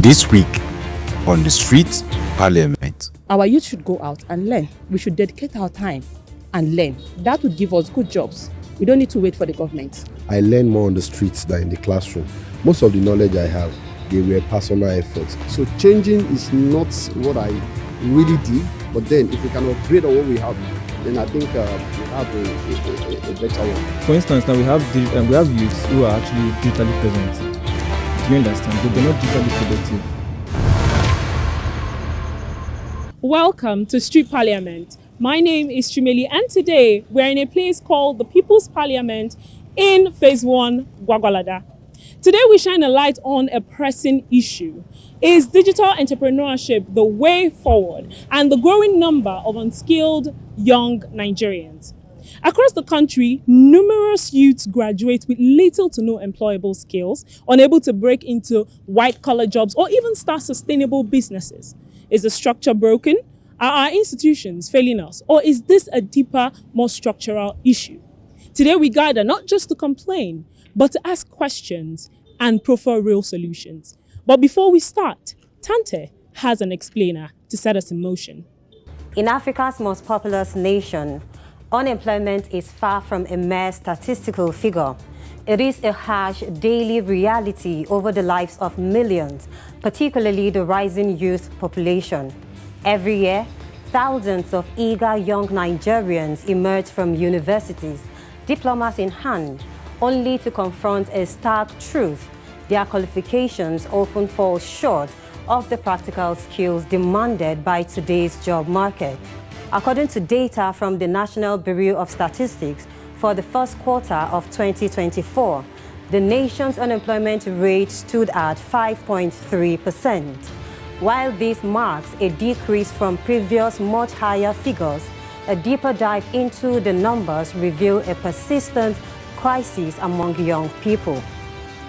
This week on the Street Parliament. Our youth should go out and learn. We should dedicate our time and learn. That would give us good jobs. We don't need to wait for the government. I learn more on the streets than in the classroom. Most of the knowledge I have, they were personal efforts. So changing is not what I really did, but then if we can upgrade on what we have, then I think we have a better one. For instance, now we have youths who are actually digitally present. Do you understand? But they're not digitally productive. Welcome to Street Parliament. My name is Chimmeli, and today we're in a place called the People's Parliament in Phase 1, Gwagwalada. Today we shine a light on a pressing issue. Is digital entrepreneurship the way forward, and the growing number of unskilled young Nigerians? Across the country, numerous youths graduate with little to no employable skills, unable to break into white-collar jobs or even start sustainable businesses. Is the structure broken? Are our institutions failing us? Or is this a deeper, more structural issue? Today we gather not just to complain, but to ask questions and proffer real solutions. But before we start, Tante has an explainer to set us in motion. In Africa's most populous nation, unemployment is far from a mere statistical figure. It is a harsh daily reality over the lives of millions, particularly the rising youth population. Every year, thousands of eager young Nigerians emerge from universities, diplomas in hand, only to confront a stark truth: their qualifications often fall short of the practical skills demanded by today's job market. According to data from the National Bureau of Statistics, for the first quarter of 2024, the nation's unemployment rate stood at 5.3%. While this marks a decrease from previous much higher figures, a deeper dive into the numbers reveal a persistent crisis among young people.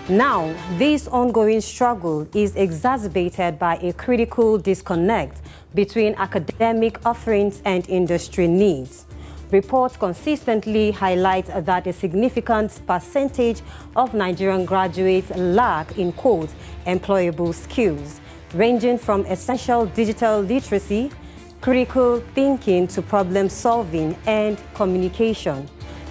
Now, this ongoing struggle is exacerbated by a critical disconnect between academic offerings and industry needs. Reports consistently highlight that a significant percentage of Nigerian graduates lack, in quotes, employable skills, ranging from essential digital literacy, critical thinking to problem solving and communication.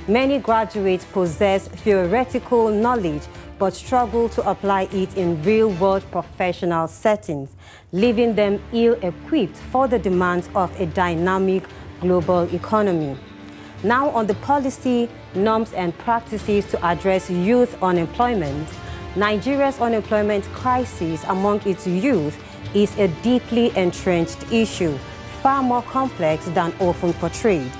Many graduates possess theoretical knowledge but struggle to apply it in real-world professional settings, leaving them ill-equipped for the demands of a dynamic global economy. Now, on the policy, norms and practices to address youth unemployment, Nigeria's unemployment crisis among its youth is a deeply entrenched issue, far more complex than often portrayed.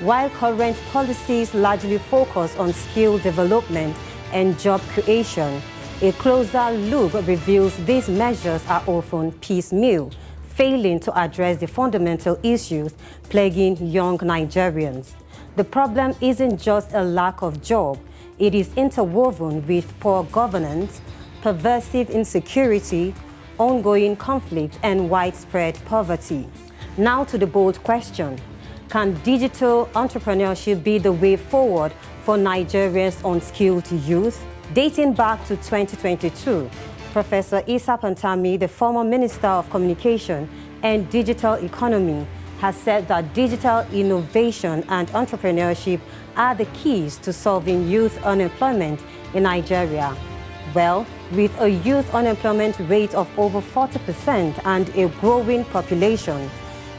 While current policies largely focus on skill development and job creation, a closer look reveals these measures are often piecemeal, failing to address the fundamental issues plaguing young Nigerians. The problem isn't just a lack of job, it is interwoven with poor governance, pervasive insecurity, ongoing conflict, and widespread poverty. Now to the bold question: can digital entrepreneurship be the way forward for Nigeria's unskilled youth? Dating back to 2022, Professor Isa Pantami, the former Minister of Communication and Digital Economy, has said that digital innovation and entrepreneurship are the keys to solving youth unemployment in Nigeria. Well, with a youth unemployment rate of over 40% and a growing population,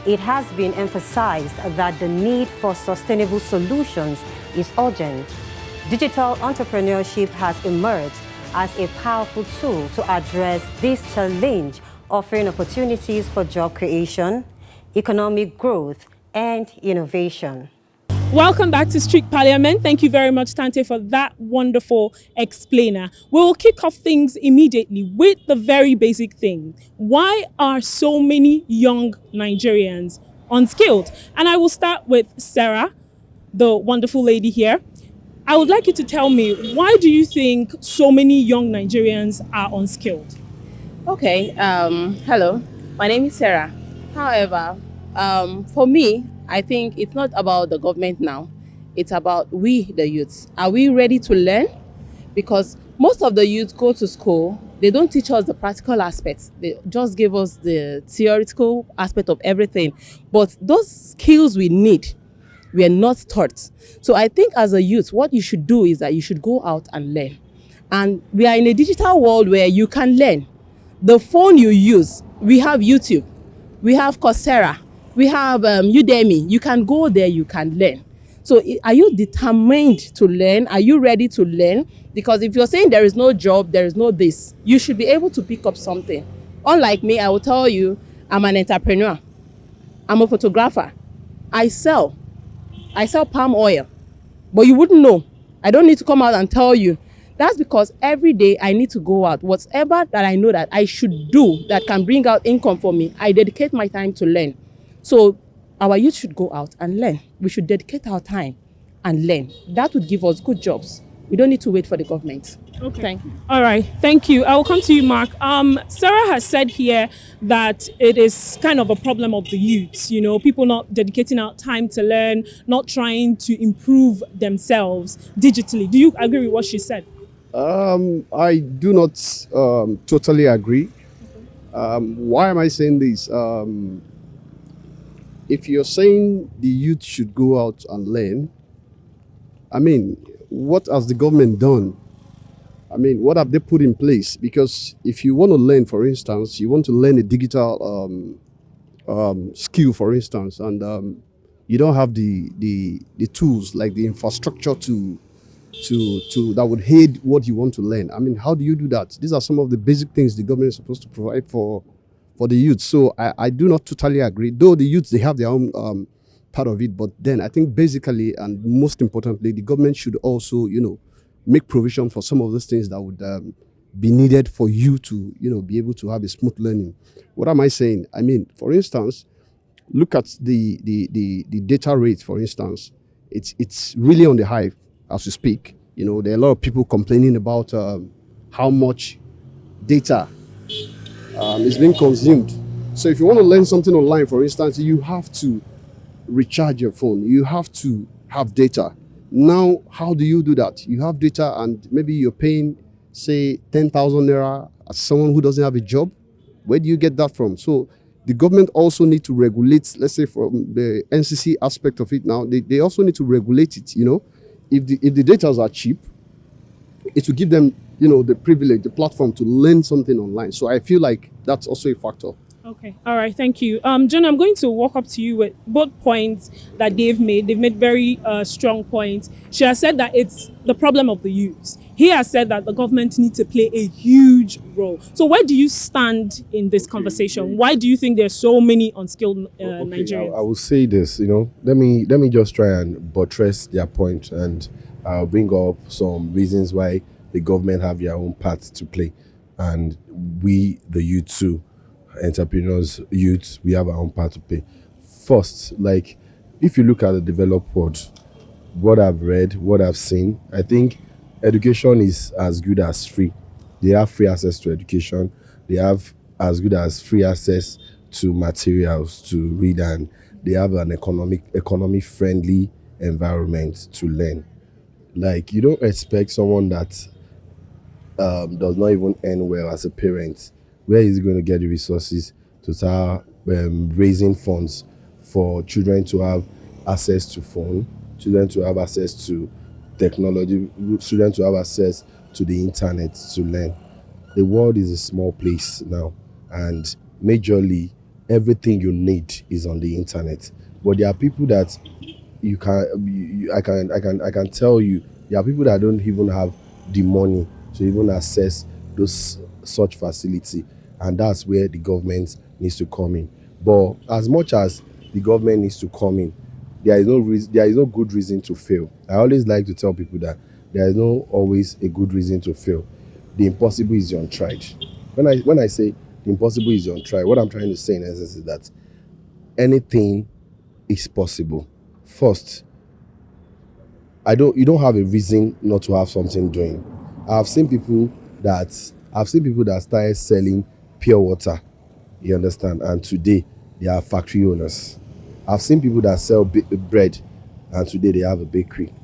it has been emphasized that the need for sustainable solutions is urgent. Digital entrepreneurship has emerged as a powerful tool to address this challenge, offering opportunities for job creation, economic growth, and innovation. Welcome back to Street Parliament. Thank you very much, Tante, for that wonderful explainer. We will kick off things immediately with the very basic thing. Why are so many young Nigerians unskilled? And I will start with Sarah, the wonderful lady here. I would like you to tell me, why do you think so many young Nigerians are unskilled? Okay, hello, my name is Sarah. However, for me, I think it's not about the government now. It's about we, the youths. Are we ready to learn? Because most of the youth go to school, they don't teach us the practical aspects. They just give us the theoretical aspect of everything. But those skills we need, we are not taught. So I think as a youth, what you should do is that you should go out and learn. And we are in a digital world where you can learn. The phone you use, we have YouTube, we have Coursera, we have Udemy. You can go there, you can learn. So are you determined to learn? Are you ready to learn? Because if you're saying there is no job, there is no this, you should be able to pick up something. Unlike me, I will tell you, I'm an entrepreneur. I'm a photographer. I sell palm oil. But you wouldn't know. I don't need to come out and tell you. That's because every day I need to go out. Whatever that I know that I should do that can bring out income for me, I dedicate my time to learn. So our youth should go out and learn. We should dedicate our time and learn. That would give us good jobs. We don't need to wait for the government. Okay. Thank you. All right. Thank you. I will come to you, Mark. Sarah has said here that it is kind of a problem of the youth, people not dedicating out time to learn, not trying to improve themselves digitally. Do you agree with what she said? I do not totally agree. Why am I saying this? If you're saying the youth should go out and learn, I mean, what has the government done? I mean, what have they put in place? Because if you want to learn, for instance, you want to learn a digital skill, for instance, and you don't have the tools like the infrastructure to that would aid what you want to learn. I mean, how do you do that? These are some of the basic things the government is supposed to provide for the youth. So I do not totally agree. Though the youth, they have their own part of it, but then I think basically and most importantly, the government should also, make provision for some of those things that would be needed for you to, be able to have a smooth learning. What am I saying? I mean, for instance, look at the data rate, for instance. It's really on the high as we speak. There are a lot of people complaining about how much data is being consumed. So if you want to learn something online, for instance, you have to recharge your phone. You have to have data. Now, how do you do that? You have data and maybe you're paying, say, 10,000 naira as someone who doesn't have a job. Where do you get that from? So the government also need to regulate, let's say from the NCC aspect of it now, they also need to regulate it, If the data are cheap, it will give them, the privilege, the platform to learn something online. So I feel like that's also a factor. Okay. All right. Thank you. John, I'm going to walk up to you with both points that they've made. They've made very strong points. She has said that it's the problem of the youth. He has said that the government needs to play a huge role. So where do you stand in this conversation? Why do you think there's so many unskilled Nigerians? I will say this, let me just try and buttress their point, and I'll bring up some reasons why the government have their own part to play, and we, the youth too, entrepreneurs, youth, we have our own part to play. First, like, if you look at the developed world, what I've read, what I've seen, I think education is as good as free. They have free access to education. They have as good as free access to materials to read, and they have an economy friendly environment to learn. Like, you don't expect someone that does not even earn well as a parent, where is he going to get the resources to start raising funds for children to have access to phone, children to have access to technology, children to have access to the internet to learn? The world is a small place now, and majorly everything you need is on the internet. But there are people that I can tell you, there are people that don't even have the money to even access those such facility, and that's where the government needs to come in. But as much as the government needs to come in, there is no good reason to fail. I always like to tell people that there is no always a good reason to fail. The impossible is the untried. When I say the impossible is the untried, what I'm trying to say in essence is that anything is possible. First, you don't have a reason not to have something doing. I've seen people that started selling pure water, you understand, and today they are factory owners. I've seen people that sell bread, and today they have a bakery.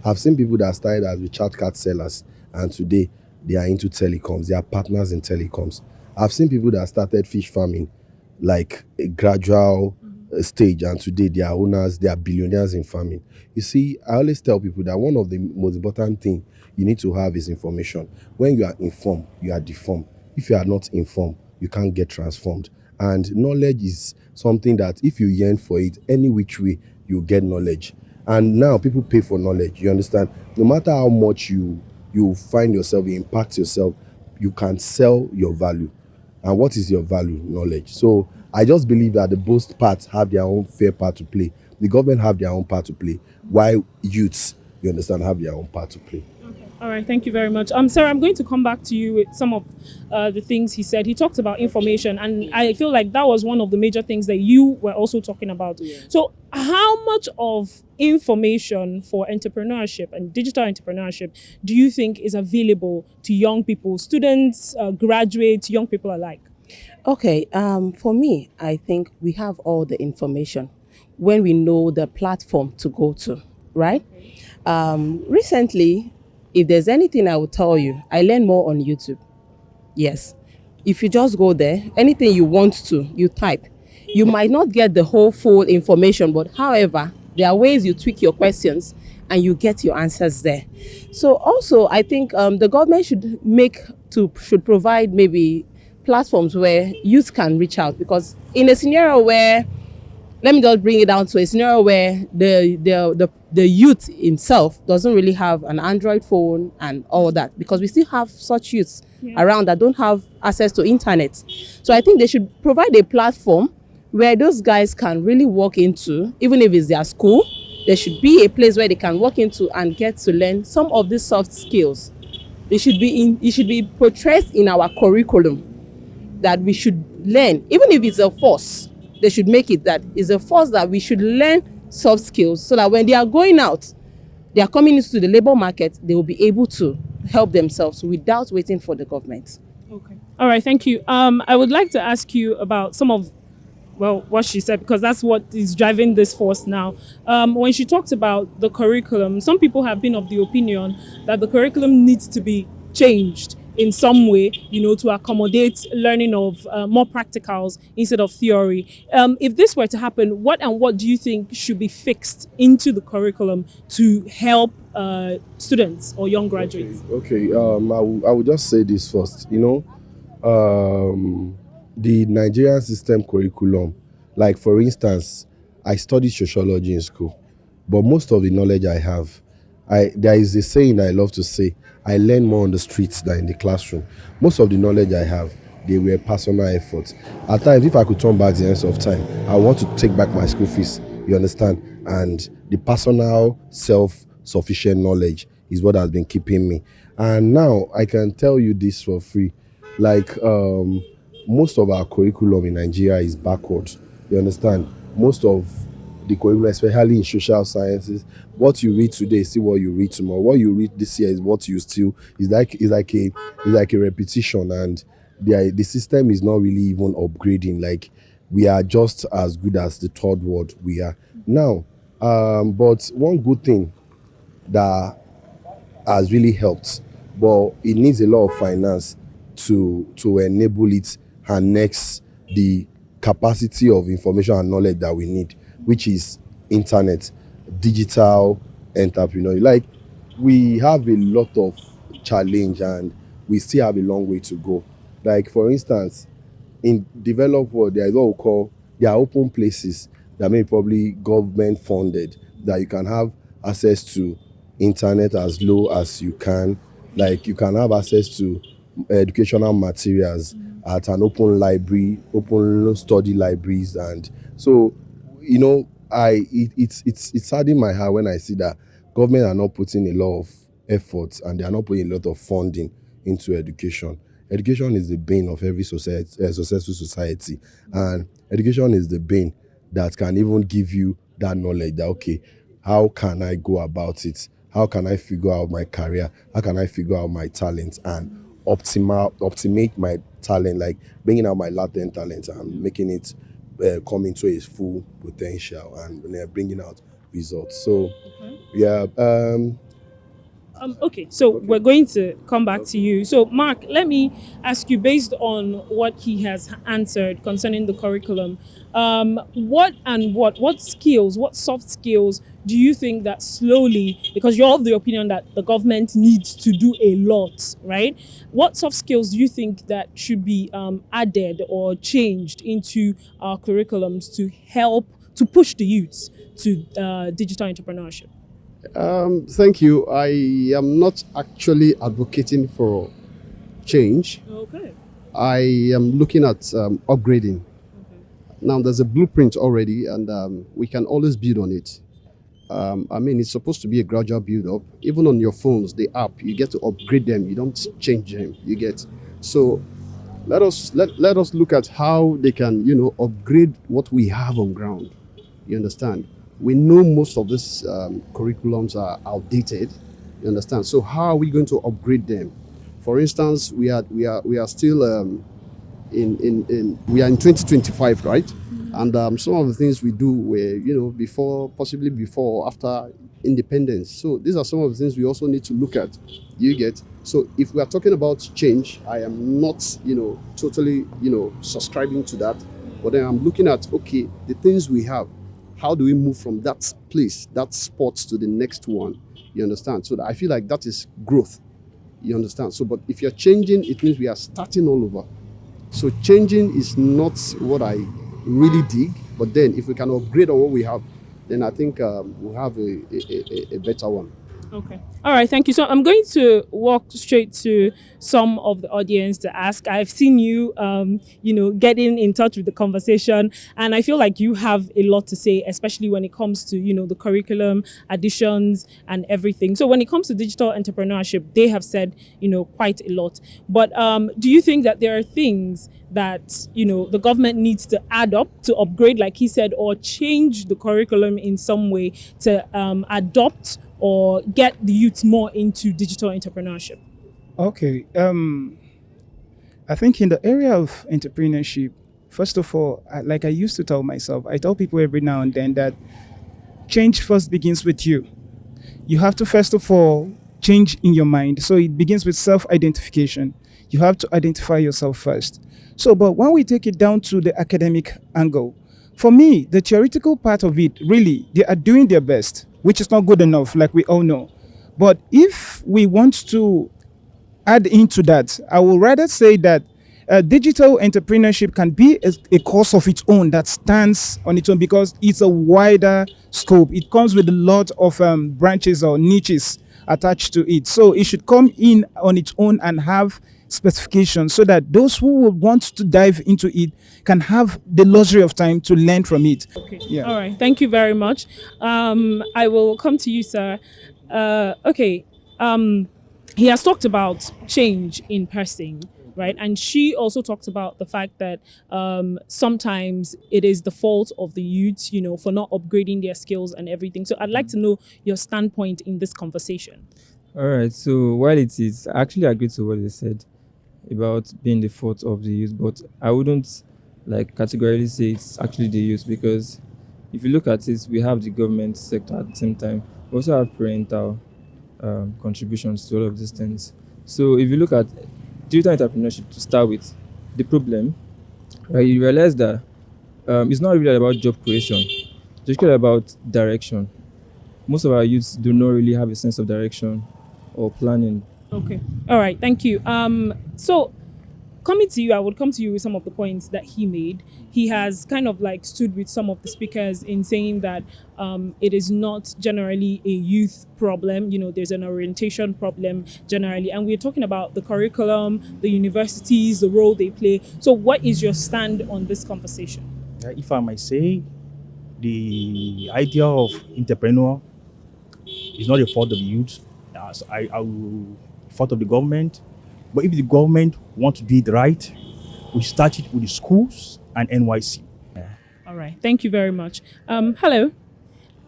I've seen people that started as recharge card sellers, and today they are into telecoms. They are partners in telecoms. I've seen people that started fish farming like a gradual stage, and today they are owners, they are billionaires in farming. You see, I always tell people that one of the most important thing you need to have is information. When you are informed, you are deformed. If you are not informed, you can't get transformed. And knowledge is something that if you yearn for it, any which way, you get knowledge. And now people pay for knowledge. You understand? No matter how much you find yourself, you impact yourself, you can sell your value. And what is your value? Knowledge. So I just believe that the both parts have their own fair part to play. The government have their own part to play, while youths, you understand, have their own part to play. All right, thank you very much. Sarah, I'm going to come back to you with some of the things he said. He talked about information, and I feel like that was one of the major things that you were also talking about. Yeah. So how much of information for entrepreneurship and digital entrepreneurship do you think is available to young people, students, graduates, young people alike? Okay, for me, I think we have all the information when we know the platform to go to, right? Recently, if there's anything I will tell you, I learn more on YouTube. Yes. If you just go there, anything you want to, you type. You might not get the whole full information, but however, there are ways you tweak your questions and you get your answers there. So also, I think the government should provide maybe platforms where youth can reach out, because in a scenario where, let me just bring it down to a scenario where the youth himself doesn't really have an Android phone and all that, because we still have such youths around that don't have access to internet. So I think they should provide a platform where those guys can really walk into, even if it's their school, there should be a place where they can walk into and get to learn some of these soft skills. It should be portrayed in our curriculum that we should learn, even if it's a force. They should make it that is a force that we should learn soft skills, so that when they are going out, they are coming into the labor market, they will be able to help themselves without waiting for the government. Okay. All right. Thank you. I would like to ask you about some of, what she said, because that's what is driving this force now. When she talked about the curriculum, some people have been of the opinion that the curriculum needs to be changed in some way, to accommodate learning of more practicals instead of theory. If this were to happen, what do you think should be fixed into the curriculum to help students or young graduates? Okay. I will just say this first. The Nigerian system curriculum, like for instance, I studied sociology in school, but most of the knowledge I have, there is a saying I love to say, I learn more on the streets than in the classroom. Most of the knowledge I have, they were personal efforts. At times, if I could turn back the hands of time, I want to take back my school fees, you understand? And the personal, self-sufficient knowledge is what has been keeping me. And now, I can tell you this for free. Like, most of our curriculum in Nigeria is backward, you understand? Most of the curriculum, especially in social sciences, what you read today is still what you read tomorrow. What you read this year is what you still is like a repetition, and the system is not really even upgrading. Like, we are just as good as the third world we are now. But one good thing that has really helped, but it needs a lot of finance to enable it, harness the capacity of information and knowledge that we need, which is internet, digital entrepreneur. Like, we have a lot of challenge and we still have a long way to go. Like, for instance, in developed world, there is what we call, there are open places that may probably government funded, that you can have access to internet as low as you can. Like, you can have access to educational materials at an open library, open study libraries. And so, it's saddening my heart when I see that government are not putting a lot of efforts and they are not putting a lot of funding into education. Education is the bane of every successful society, and education is the bane that can even give you that knowledge that, okay, how can I go about it? How can I figure out my career? How can I figure out my talents and optimate my talent, like bringing out my latent talent and making it come into its full potential and bringing out results. So, Okay, so we're going to come back to you. So, Mark, let me ask you, based on what he has answered concerning the curriculum, what skills, what soft skills do you think that slowly, because you're of the opinion that the government needs to do a lot, right? What soft skills do you think that should be added or changed into our curriculums to help to push the youth to digital entrepreneurship? Thank you. I am not actually advocating for change. Okay. I am looking at upgrading. Now, there's a blueprint already, and we can always build on it. I mean, it's supposed to be a gradual build up. Even on your phones, the app, you get to upgrade them. You don't change them. You get. So let us look at how they can, upgrade what we have on ground. You understand? We know most of these curriculums are outdated. You understand? So how are we going to upgrade them? For instance, we are still we are in 2025, right? And some of the things we do were, possibly before or after independence. So these are some of the things we also need to look at. You get? So if we are talking about change, I am not, totally, subscribing to that. But then I'm looking at, okay, the things we have, how do we move from that place, that spot to the next one? You understand? So I feel like that is growth. You understand? So, but if you're changing, it means we are starting all over. So changing is not what I really dig. But then if we can upgrade on what we have, then I think we'll have a better one. Okay. All right. Thank you. So I'm going to walk straight to some of the audience to ask. I've seen you, getting in touch with the conversation, and I feel like you have a lot to say, especially when it comes to, the curriculum additions and everything. So when it comes to digital entrepreneurship, they have said, quite a lot. But do you think that there are things that, the government needs to add up to upgrade, like he said, or change the curriculum in some way to adopt or get the youth more into digital entrepreneurship? Okay. I think in the area of entrepreneurship, first of all, like I used to tell myself, I tell people every now and then that change first begins with you. You have to, first of all, change in your mind. So it begins with self-identification. You have to identify yourself first. So, but when we take it down to the academic angle, for me, the theoretical part of it, really, they are doing their best, which is not good enough, like we all know. But if we want to add into that, I would rather say that digital entrepreneurship can be a course of its own that stands on its own because it's a wider scope. It comes with a lot of branches or niches attached to it. So it should come in on its own and have specifications so that those who would want to dive into it can have the luxury of time to learn from it. Okay. Yeah. All right. Thank you very much. I will come to you, sir. Okay. He has talked about change in person, right? And she also talked about the fact that sometimes it is the fault of the youth, for not upgrading their skills and everything. So I'd like to know your standpoint in this conversation. All right. So while it is, I actually agree to what they said about being the fault of the youth, but I wouldn't categorically say it's actually the youth, because if you look at it, we have the government sector at the same time. We also have parental contributions to all of these things. So if you look at digital entrepreneurship to start with, the problem, right, you realize that it's not really about job creation, it's just about direction. Most of our youths do not really have a sense of direction or planning. Okay. All right. Thank you. So coming to you, I would come to you with some of the points that he made. He has kind of stood with some of the speakers in saying that it is not generally a youth problem. There's an orientation problem generally. And we're talking about the curriculum, the universities, the role they play. So what is your stand on this conversation? If I might say, the idea of entrepreneur is not a fault of the youth. So I will fault of the government. But if the government wants to do it right, we start it with the schools and NYC. All right. Thank you very much. Hello.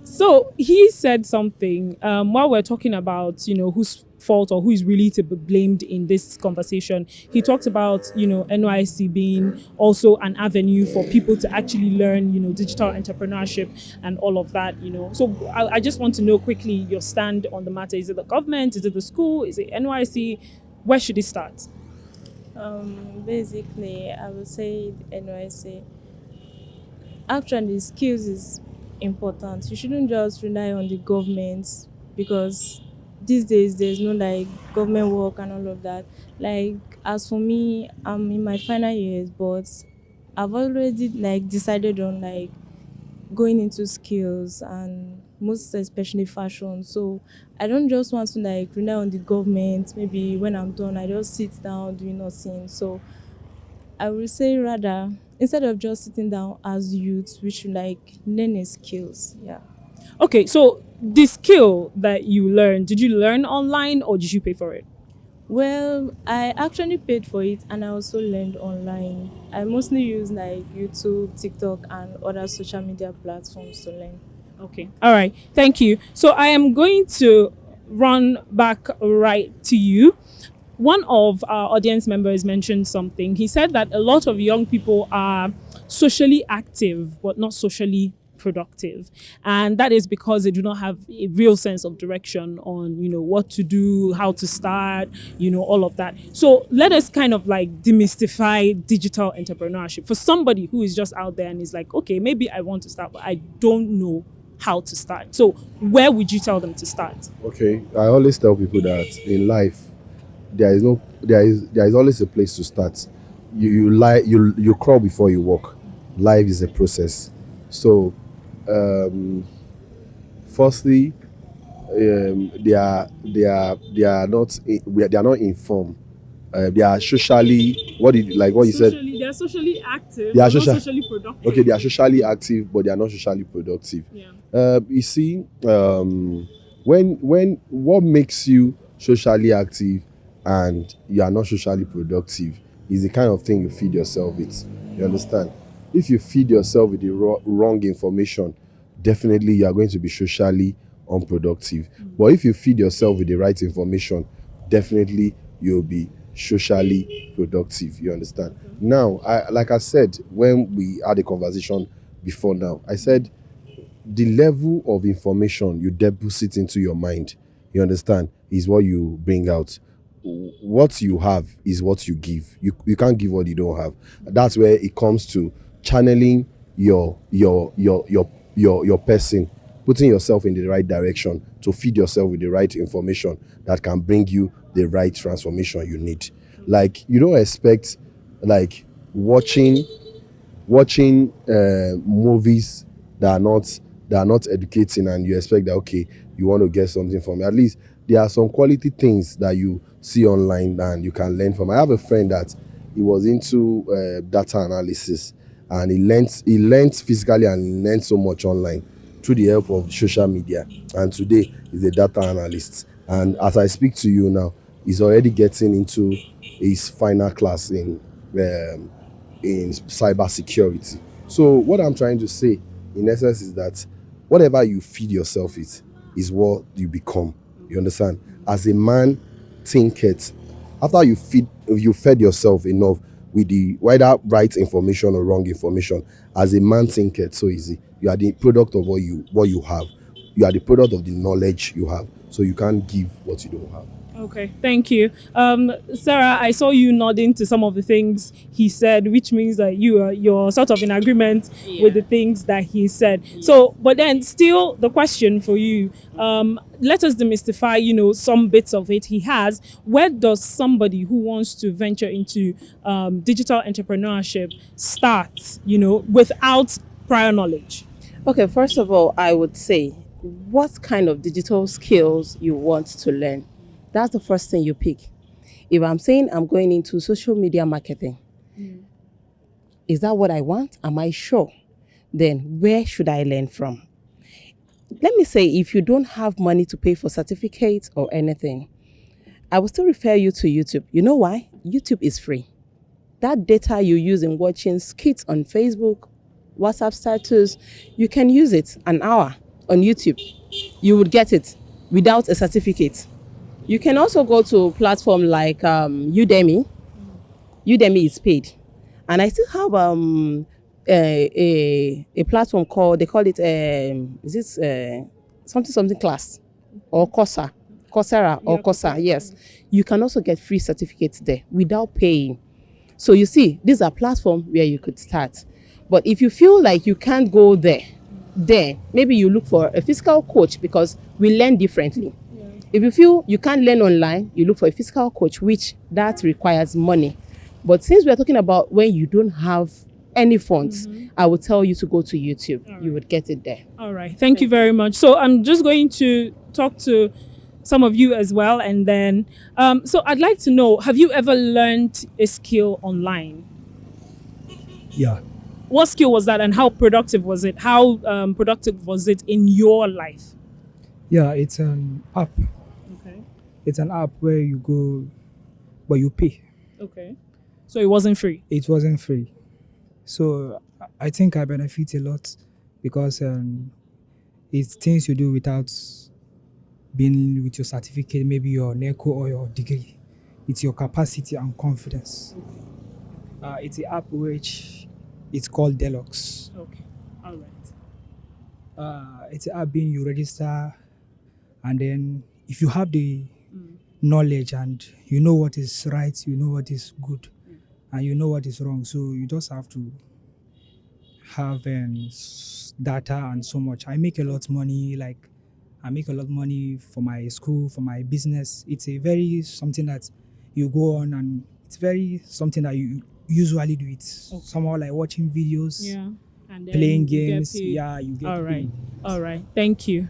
So he said something while we're talking about, whose fault or who is really to be blamed in this conversation. He talked about, NYC being also an avenue for people to actually learn, digital entrepreneurship and all of that, So I just want to know quickly your stand on the matter. Is it the government? Is it the school? Is it NYC? Where should it start? Basically, I would say NYC. Actually, skills is important. You shouldn't just rely on the government, because these days there's no like government work and all of that. Like, as for me, I'm in my final years, but I've already like decided on like going into skills, and most especially fashion. So I don't just want to like rely on the government. Maybe when I'm done, I just sit down doing nothing. So I would say rather, instead of just sitting down as youth, we should like learn skills. Yeah. Okay, so the skill that you learned, did you learn online or did you pay for it? Well, I actually paid for it, and I also learned online. I mostly use like YouTube, TikTok, and other social media platforms to learn. Okay. All right. Thank you. So I am going to run back right to you. One of our audience members mentioned something. He said that a lot of young people are socially active, but not socially productive. And that is because they do not have a real sense of direction on, what to do, how to start, all of that. So let us kind of like demystify digital entrepreneurship for somebody who is just out there and is like, okay, maybe I want to start, but I don't know how to start. So where would you tell them to start? Okay, I always tell people that in life, there is always a place to start. You crawl before you walk. Life is a process. So, firstly, they are not informed. They are socially you said. They are socially active. They are not socially productive. Okay, they are socially active, but they are not socially productive. Yeah. You see, when what makes you socially active and you are not socially productive is the kind of thing you feed yourself with. You understand? If you feed yourself with the wrong information, definitely you are going to be socially unproductive. But if you feed yourself with the right information, definitely you'll be socially productive. You understand? Now, like I said, when we had a conversation before now, I said the level of information you deposit into your mind, you understand, is what you bring out. What you have is what you give. You can't give what you don't have. That's where it comes to channeling your person, putting yourself in the right direction to feed yourself with the right information that can bring you the right transformation you need. Like, you don't expect like watching movies that are not educating, and you expect that, okay, you want to get something from it. At least there are some quality things that you see online and you can learn from. I have a friend that he was into data analysis, and he learned physically and he learned so much online through the help of social media. And today he's a data analyst. And as I speak to you now, he's already getting into his final class in cybersecurity. So what I'm trying to say, in essence, is that whatever you feed yourself with is what you become. You understand? As a man thinketh, after you fed yourself enough with the whether right information or wrong information, as a man thinketh, so easy. You are the product of what you have. You are the product of the knowledge you have. So you can't give what you don't have. Okay, thank you. Sarah, I saw you nodding to some of the things he said, which means that you're sort of in agreement with the things that he said. So, but then still the question for you, let us demystify, some bits of it he has. Where does somebody who wants to venture into digital entrepreneurship start, without prior knowledge? Okay, first of all, I would say, what kind of digital skills you want to learn? That's the first thing you pick. If I'm saying I'm going into social media marketing, is that what I want? Am I sure? Then where should I learn from? Let me say, if you don't have money to pay for certificates or anything, I will still refer you to YouTube. You know why? YouTube is free. That data you use in watching skits on Facebook, WhatsApp status, you can use it an hour on YouTube. You would get it without a certificate. You can also go to platform like Udemy. Udemy is paid, and I still have a platform called, they call it is it something class or Coursera or Coursera. Yes, you can also get free certificates there without paying. So you see, these are platforms where you could start. But if you feel like you can't go there, maybe you look for a physical coach, because we learn differently. If you feel you can't learn online, you look for a physical coach, which that requires money. But since we're talking about when you don't have any funds, I would tell you to go to YouTube. You would get it there. All right. Thank you very much. So I'm just going to talk to some of you as well. And then, so I'd like to know, have you ever learned a skill online? Yeah. What skill was that, and how productive was it? How productive was it in your life? Yeah, it's an app. Okay. It's an app where you go, but you pay. Okay. So it wasn't free? It wasn't free. So I think I benefit a lot because it's things you do without being with your certificate, maybe your NECO or your degree. It's your capacity and confidence. It's an app which it's called Deluxe. Okay. All right. It's an app being you register, and then if you have the knowledge and you know what is right, you know what is good, and you know what is wrong. So you just have to have data and so much. I make a lot of money, I make a lot of money for my school, for my business. It's a very something that you go on, and it's very something that you usually do it. Somehow like watching videos, and then playing games. You get all right. paid. All right. Thank you.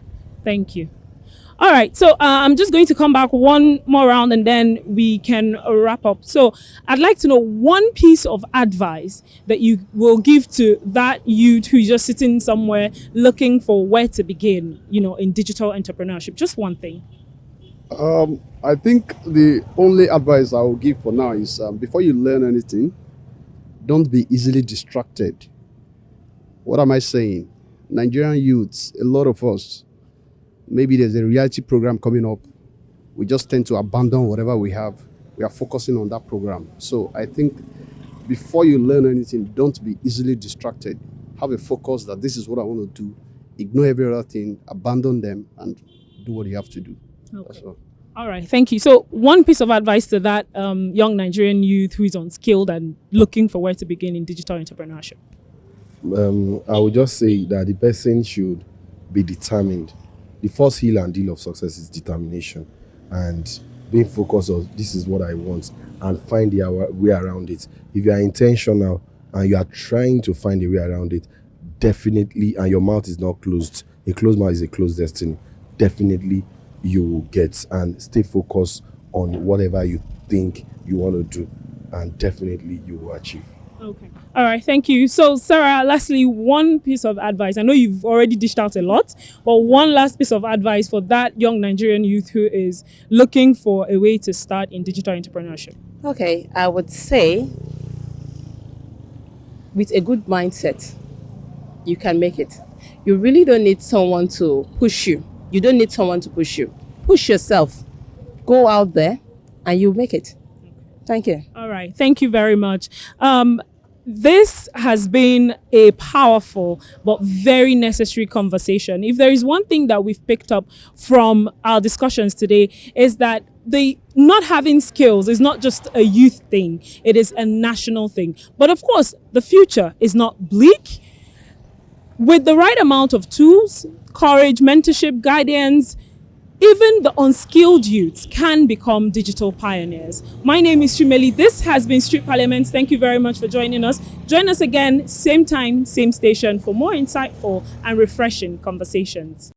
All right, so I'm just going to come back one more round and then we can wrap up. So I'd like to know one piece of advice that you will give to that youth who's just sitting somewhere looking for where to begin, in digital entrepreneurship. Just one thing. I think the only advice I will give for now is before you learn anything, don't be easily distracted. What am I saying? Nigerian youths, a lot of us, maybe there's a reality program coming up. We just tend to abandon whatever we have. We are focusing on that program. So I think before you learn anything, don't be easily distracted. Have a focus that this is what I want to do. Ignore every other thing, abandon them, and do what you have to do. Okay. That's all. All right, thank you. So one piece of advice to that young Nigerian youth who is unskilled and looking for where to begin in digital entrepreneurship. I would just say that the person should be determined. The first heel and deal of success is determination and being focused on this is what I want and find the way around it. If you are intentional and you are trying to find a way around it, definitely, and your mouth is not closed. A closed mouth is a closed destiny. Definitely you will get, and stay focused on whatever you think you want to do, and definitely you will achieve. Okay. All right. Thank you. So, Sarah, lastly, one piece of advice. I know you've already dished out a lot, but one last piece of advice for that young Nigerian youth who is looking for a way to start in digital entrepreneurship. Okay, I would say with a good mindset, you can make it. You really don't need someone to push you. You don't need someone to push you. Push yourself. Go out there and you'll make it. Thank you. All right. Thank you very much. This has been a powerful but very necessary conversation. If there is one thing that we've picked up from our discussions today, is that the not having skills is not just a youth thing. It is a national thing. But of course, the future is not bleak. With the right amount of tools, courage, mentorship, guidance, even the unskilled youths can become digital pioneers. My name is Chimmeli. This has been Street Parliament. Thank you very much for joining us. Join us again, same time, same station, for more insightful and refreshing conversations.